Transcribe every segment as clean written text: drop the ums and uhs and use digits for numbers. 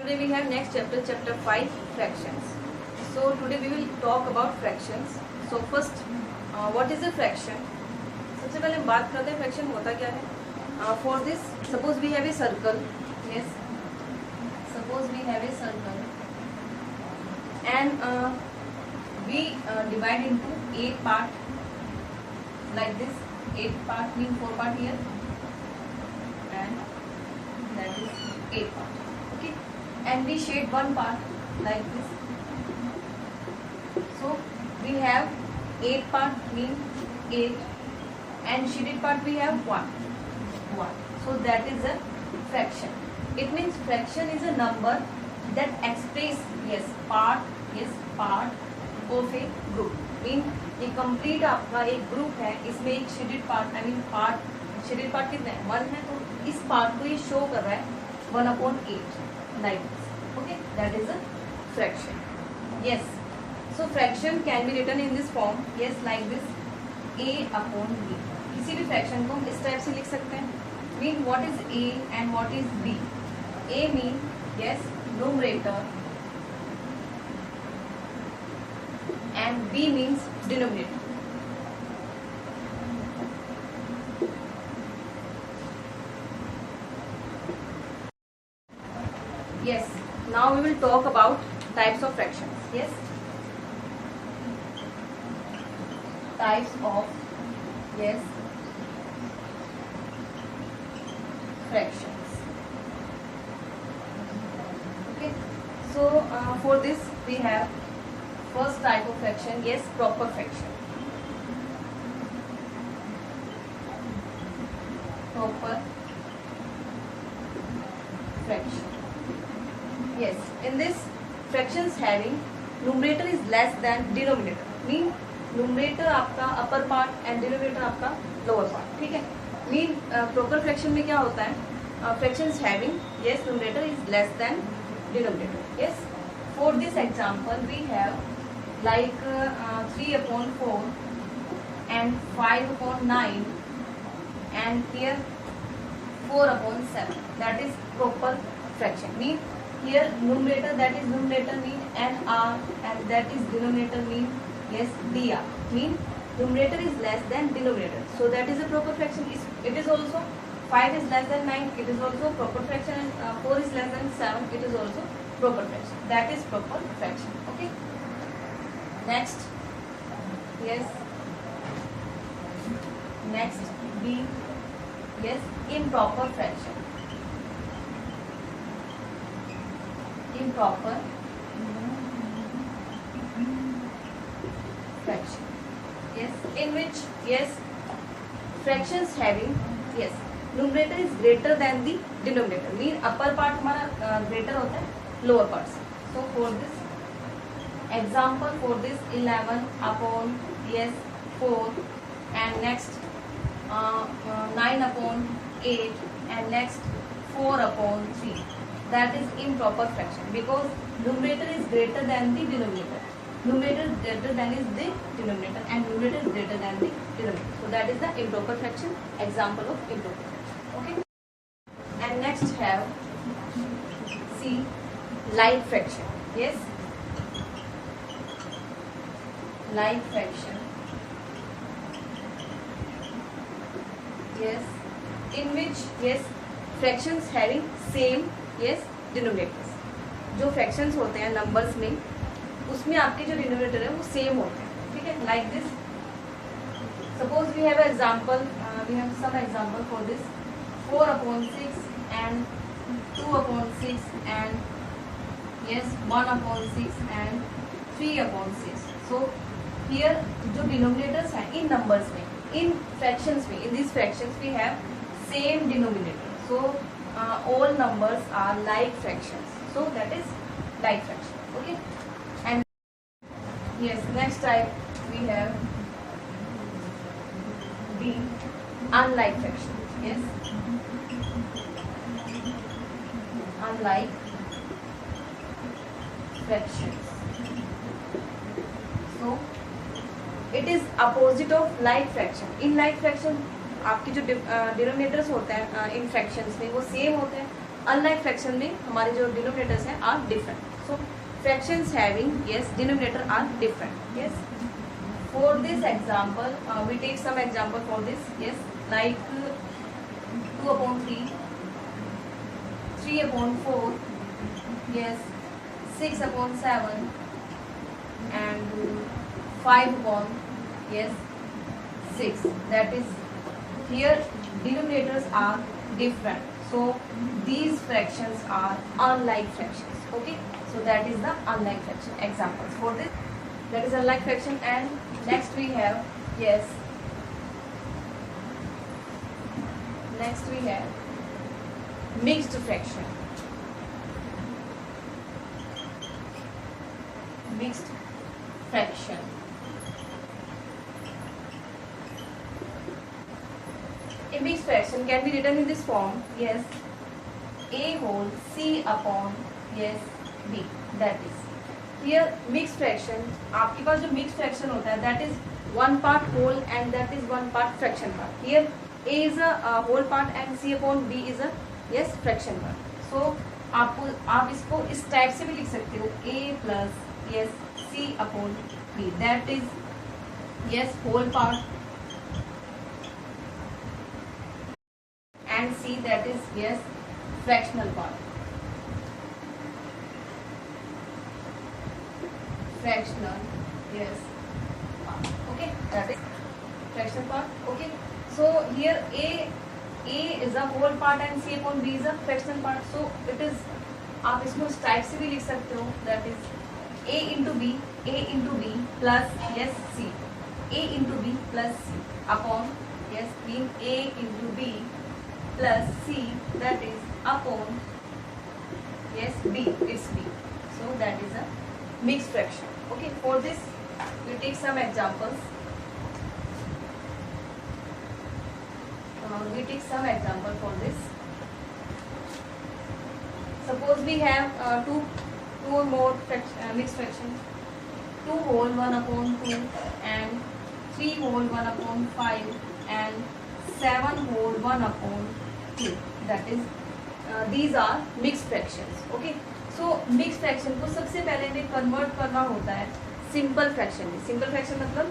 today we have next chapter, chapter 5, fractions. So today we will talk about fractions. So first, what is a fraction? सबसे पहले हम बात करते हैं fraction होता क्या है. For this, suppose we have a circle. Yes. Suppose we have a circle, and we divide into 8 part like this. 8 part means 4 part here, and that is 8 part. Okay, and we shade one part like this. So we have 8 part means 8, and shaded part we have 1. So that is a fraction. It means fraction is a number that express part of a group. Mean ये complete आपका एक group है, इसमें एक shaded part shaded part कितना है 1 है, तो इस पार्ट को ये शो कर रहा है 1/8 like this. Okay, that is a fraction. Yes, so fraction can be written in this form. Yes, like this a/b. किसी भी फ्रैक्शन को हम इस टाइप से लिख सकते हैं. Mean what is a and what is b. a mean yes numerator and b means denominator. Yes, now we will talk about types of fractions. Yes, types of fractions. Okay, so for this we have first type of fraction, proper fraction. Proper fraction. Yes, in this fractions having numerator is less than denominator. Mean numerator आपका upper part and denominator आपका lower part. ठीक है. Mean proper fraction में क्या होता है? Fractions having numerator is less than denominator. Yes. For this example we have like 3/4 and 5/9 and here 4/7. That is proper fraction. Mean here numerator, that is numerator mean NR, and that is denominator mean DR. Mean numerator is less than denominator, so that is a proper fraction. It is also 5 is less than 9, it is also proper fraction, and 4 is less than 7, it is also proper fraction. That is proper fraction. Okay. Next, next B, improper fraction. Improper fraction. In which fractions having numerator is greater than the denominator. Mean upper part हमारा greater होता है lower part से. So for this example, for this 11/4 and next 9/8 and next 4/3. That is improper fraction because numerator is greater than the denominator. Numerator is greater than is the denominator and numerator is greater than the denominator. So that is the improper fraction. Example of improper fraction. Okay. And next have C, like fraction. Yes. Like fraction. In which fractions having same denominators. जो fractions होते हैं numbers में, उसमें आपके जो denominator है वो same होते हैं. ठीक है, like this. Suppose we have an example. We have some example for this. 4/6 and 2/6 and 1/6 and 3/6. So here जो denominators हैं in numbers में, in fractions में, in these fractions we have same denominator. So all numbers are like fractions. So that is like fraction. Okay. And next type we have B, unlike fraction. Unlike fractions. So it is opposite of like fraction. In like fraction आपकी जो denominators होते हैं इन fractions में वो same होते हैं, unlike fraction में हमारे जो डिनोमिनेटर्स हैं are different. So fractions having yes denominator are different. Yes, for this example we take some example for this. Yes, like 2 upon 3, 3 upon 4, yes, 6 upon 7 and 5 upon yes 6. That is, here denominators are different, so these fractions are unlike fractions. Okay, so that is the unlike fraction examples for this. That is unlike fraction. And next we have yes, next we have mixed fraction. Mixed fraction. A mixed fraction can be written in this form. Yes, a whole c upon yes b. That is, here mixed fraction, आपके पास जो mixed fraction होता है that is one part whole and that is one part fraction part. Here a is a whole part and c upon b is a yes fraction part. So आप इसको इस type से भी लिख सकते हो, a plus yes c upon b. That is yes whole part and c that is yes fractional part. Fractional yes part. Okay, that is fractional part. Okay, so here a is a whole part and c upon b is a fractional part. So it is, आप इसको इस type से भी लिख सकते हो, that is a into b plus yes c, a into b plus c upon yes being a into b plus c, that is upon yes b, it's b. So that is a mixed fraction. Okay, for this we take some examples. We take some example for this. Suppose we have two or more mixed fractions. 2 whole 1 upon 2 and 3 whole 1 upon 5 and 7 whole 1 upon 2. That is, these are mixed fractions. Okay, so mixed fraction को सबसे पहले हमें convert करना होता है simple fraction में. Simple fraction मतलब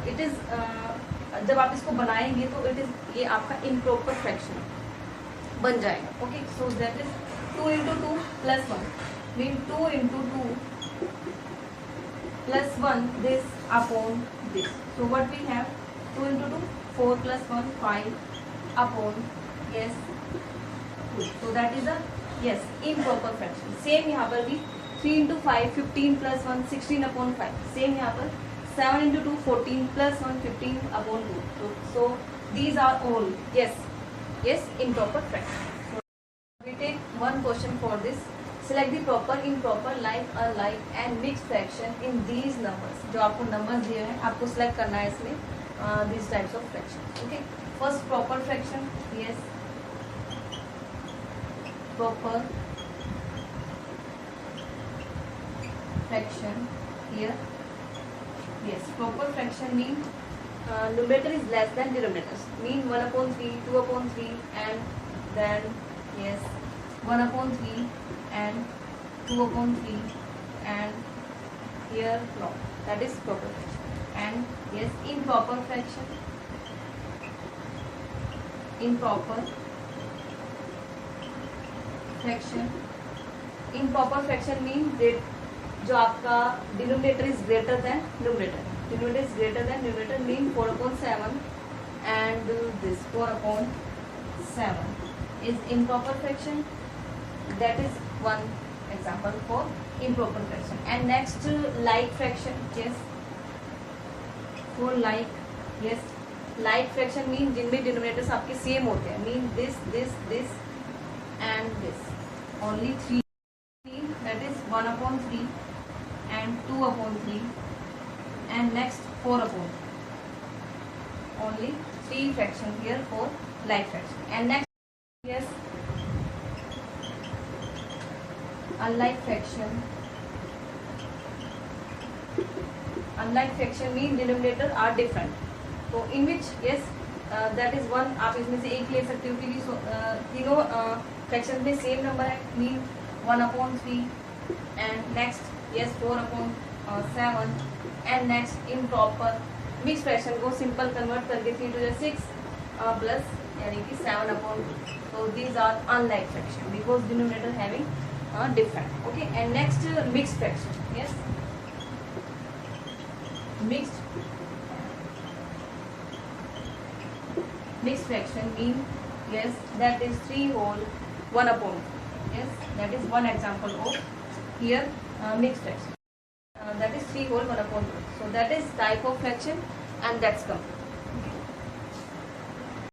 it is, जब आप इसको बनाएंगे तो इट इज, ये आपका इम्प्रॉपर फ्रैक्शन बन जाएगा. Okay, so that is 2 into 2 plus 1 mean 2 into 2 plus 1 this upon this. So what we have, 2 into 2 4 plus 1 5 upon yes 2. So that is a yes improper fraction. Same यहाँ पर भी 3 into 5 15 plus 1 16 upon 5. Same यहाँ पर 7 into 2 14 plus 1 15 upon 2. So these are all yes improper fraction. We take one question for this. Select the proper, improper, like, unlike and mixed fraction in these numbers. जो आपको numbers दिए हैं आपको select करना है इसमें these types of fractions. Okay. First proper fraction. Yes. Proper fraction here. Yes. Proper fraction mean numerator is less than denominator. Mean 1 upon 3, 2 upon 3 and then yes 1 upon 3 and 2 upon 3 and here no, that is proper fraction. And yes improper fraction, improper fraction. Improper fraction means जो आपका denominator is greater than numerator. Denominator is greater than numerator mean 4 upon 7 and this 4 upon 7 is improper fraction. That is one example for improper fraction. And next like fraction. Yes, for like yes like fraction mean जिनमें denominators आपके same होते हैं. Mean this and this. Only 3. That is 1 upon 3 and 2 upon 3 and next 4 upon 3. Only 3 fraction here for like fraction. And next yes unlike fraction. Unlike fraction mean denominator are different. So in which yes that is one, आप इसमें से एक ले सकते हो क्योंकि तीनों fraction में सेम नंबर है, mean 1/3 and next yes 4/7 and next improper mix fraction को सिंपल कन्वर्ट करके 3 to 6 प्लस यानी कि 7/2. So these are unlike fraction because denominator having different. Okay, and next mixed fraction. Yes, mixed fraction mean yes that is 3 whole 1/. Yes, that is one example of here mixed fraction. That is 3 whole 1/. So that is type of fraction and that's come.